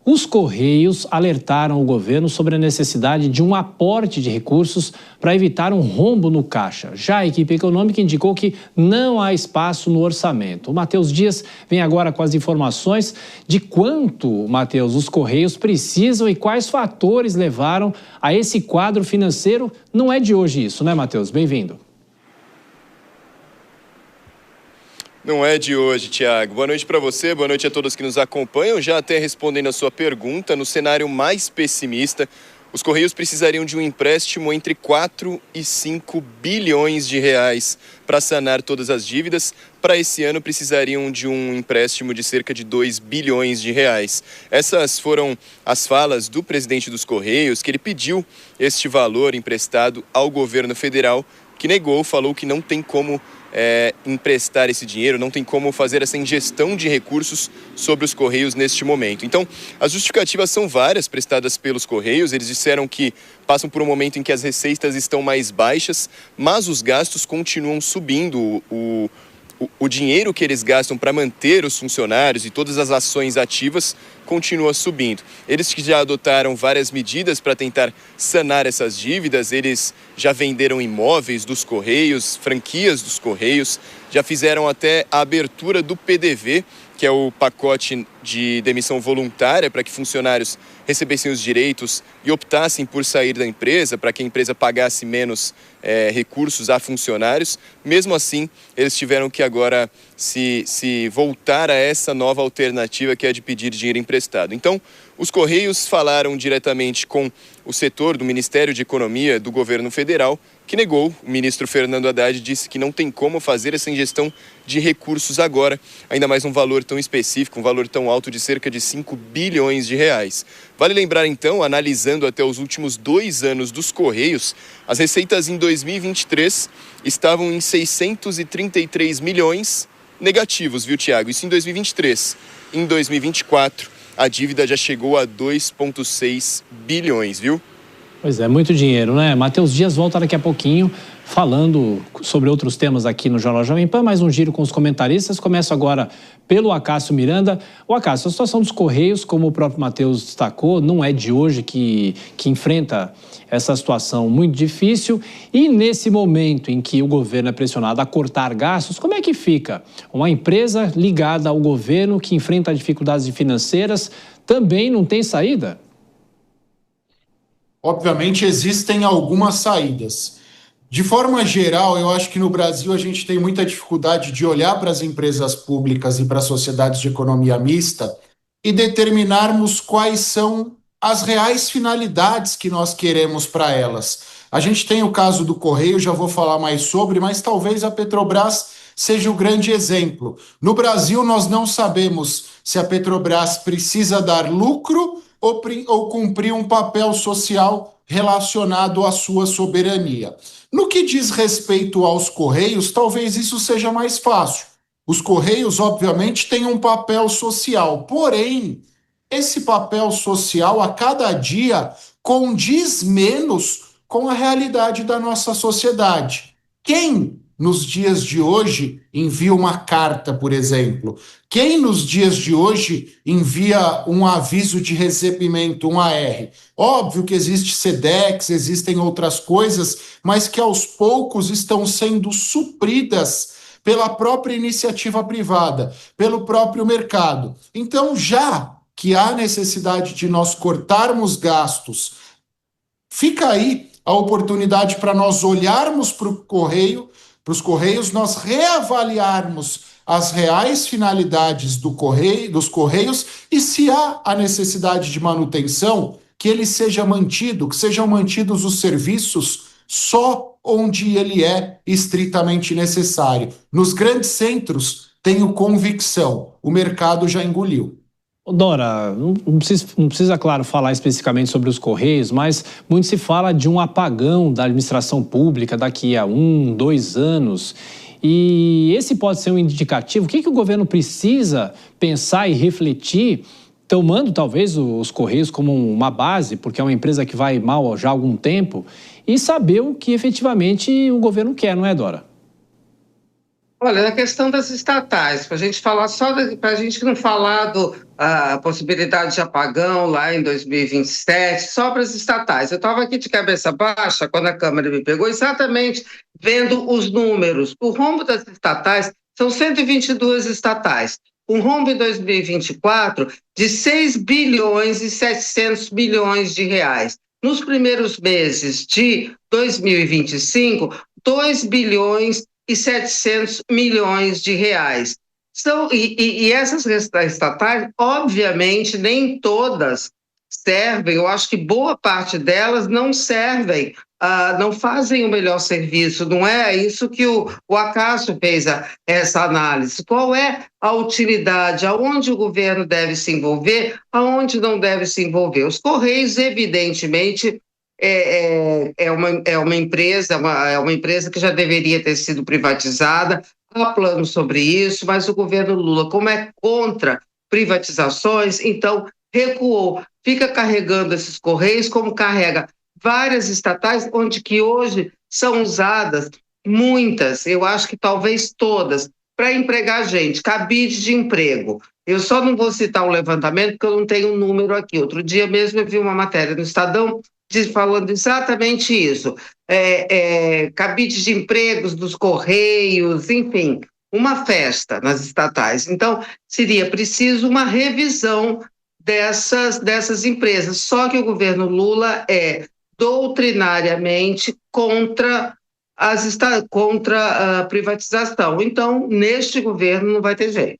Os Correios alertaram o governo sobre a necessidade de um aporte de recursos para evitar um rombo no caixa. Já a equipe econômica indicou que não há espaço no orçamento. O Matheus Dias vem agora com as informações de quanto, Matheus, os Correios precisam e quais fatores levaram a esse quadro financeiro. Não é de hoje isso, né, Matheus? Bem-vindo. Não é de hoje, Tiago. Boa noite para você, boa noite a todos que nos acompanham. Já até respondendo a sua pergunta, no cenário mais pessimista, os Correios precisariam de um empréstimo entre 4 e 5 bilhões de reais para sanar todas as dívidas. Para esse ano, precisariam de um empréstimo de cerca de 2 bilhões de reais. Essas foram as falas do presidente dos Correios, que ele pediu este valor emprestado ao governo federal, que negou, falou que não tem como emprestar esse dinheiro, não tem como fazer essa ingestão de recursos sobre os Correios neste momento. Então, as justificativas são várias prestadas pelos Correios. Eles disseram que passam por um momento em que as receitas estão mais baixas, mas os gastos continuam subindo. O dinheiro que eles gastam para manter os funcionários e todas as ações ativas continua subindo. Eles que já adotaram várias medidas para tentar sanar essas dívidas, eles já venderam imóveis dos Correios, franquias dos Correios, já fizeram até a abertura do PDV, que é o pacote de demissão voluntária para que funcionários recebessem os direitos e optassem por sair da empresa, para que a empresa pagasse menos recursos a funcionários. Mesmo assim, eles tiveram que agora se voltar a essa nova alternativa, que é de pedir dinheiro emprestado. Então, os Correios falaram diretamente com o setor do Ministério de Economia do governo federal, que negou. O ministro Fernando Haddad disse que não tem como fazer essa ingestão de recursos agora, ainda mais um valor tão específico, um valor tão alto de cerca de 5 bilhões de reais. Vale lembrar então, analisando até os últimos 2 anos dos Correios, as receitas em 2023 estavam em 633 milhões negativos, viu, Tiago? Isso em 2023. Em 2024, a dívida já chegou a 2,6 bilhões, viu? Pois é, muito dinheiro, né? Matheus Dias volta daqui a pouquinho falando sobre outros temas aqui no Jornal Jovem Pan. Mais um giro com os comentaristas. Começo agora pelo Acácio Miranda. O Acácio, a situação dos Correios, como o próprio Matheus destacou, não é de hoje que enfrenta essa situação muito difícil. E nesse momento em que o governo é pressionado a cortar gastos, como é que fica? Uma empresa ligada ao governo que enfrenta dificuldades financeiras também não tem saída? Obviamente existem algumas saídas. De forma geral, eu acho que no Brasil a gente tem muita dificuldade de olhar para as empresas públicas e para as sociedades de economia mista e determinarmos quais são as reais finalidades que nós queremos para elas. A gente tem o caso do Correio, já vou falar mais sobre, mas talvez a Petrobras seja o grande exemplo. No Brasil, nós não sabemos se a Petrobras precisa dar lucro ou cumprir um papel social relacionado à sua soberania. No que diz respeito aos Correios, talvez isso seja mais fácil. Os Correios, obviamente, têm um papel social, porém, esse papel social, a cada dia, condiz menos com a realidade da nossa sociedade. Quem, nos dias de hoje, envia uma carta, por exemplo? Quem, nos dias de hoje, envia um aviso de recebimento, um AR? Óbvio que existe SEDEX, existem outras coisas, mas que aos poucos estão sendo supridas pela própria iniciativa privada, pelo próprio mercado. Então, já que há necessidade de nós cortarmos gastos, fica aí a oportunidade para nós olharmos para os Correios, nós reavaliarmos as reais finalidades dos Correios e se há a necessidade de manutenção, que ele seja mantido, que sejam mantidos os serviços só onde ele é estritamente necessário. Nos grandes centros, tenho convicção, o mercado já engoliu. Dora, não precisa, claro, falar especificamente sobre os Correios, mas muito se fala de um apagão da administração pública daqui a 1, 2 anos. E esse pode ser um indicativo. O que o governo precisa pensar e refletir, tomando talvez os Correios como uma base, porque é uma empresa que vai mal já há algum tempo, e saber o que efetivamente o governo quer, não é, Dora? Olha, na questão das estatais, para a gente falar para a gente não falar a possibilidade de apagão lá em 2027, só para as estatais. Eu estava aqui de cabeça baixa quando a Câmara me pegou, exatamente vendo os números. O rombo das estatais são 122 estatais. Um rombo em 2024 de 6 bilhões e 700 milhões de reais. Nos primeiros meses de 2025, 2 bilhões e 700 milhões de reais. E essas estatais, obviamente, nem todas servem, eu acho que boa parte delas não servem, não fazem o melhor serviço, não é isso que o Acácio fez essa análise. Qual é a utilidade, aonde o governo deve se envolver, aonde não deve se envolver? Os Correios, evidentemente, é uma empresa que já deveria ter sido privatizada. Há planos sobre isso, mas o governo Lula, como é contra privatizações, então recuou, fica carregando esses Correios como carrega várias estatais, onde que hoje são usadas muitas, eu acho que talvez todas, para empregar gente, cabide de emprego. Eu só não vou citar um levantamento porque eu não tenho um número aqui. Outro dia mesmo eu vi uma matéria no Estadão falando exatamente isso. Cabide de empregos dos Correios, enfim, uma festa nas estatais. Então, seria preciso uma revisão dessas empresas. Só que o governo Lula é doutrinariamente contra a privatização. Então, neste governo não vai ter jeito.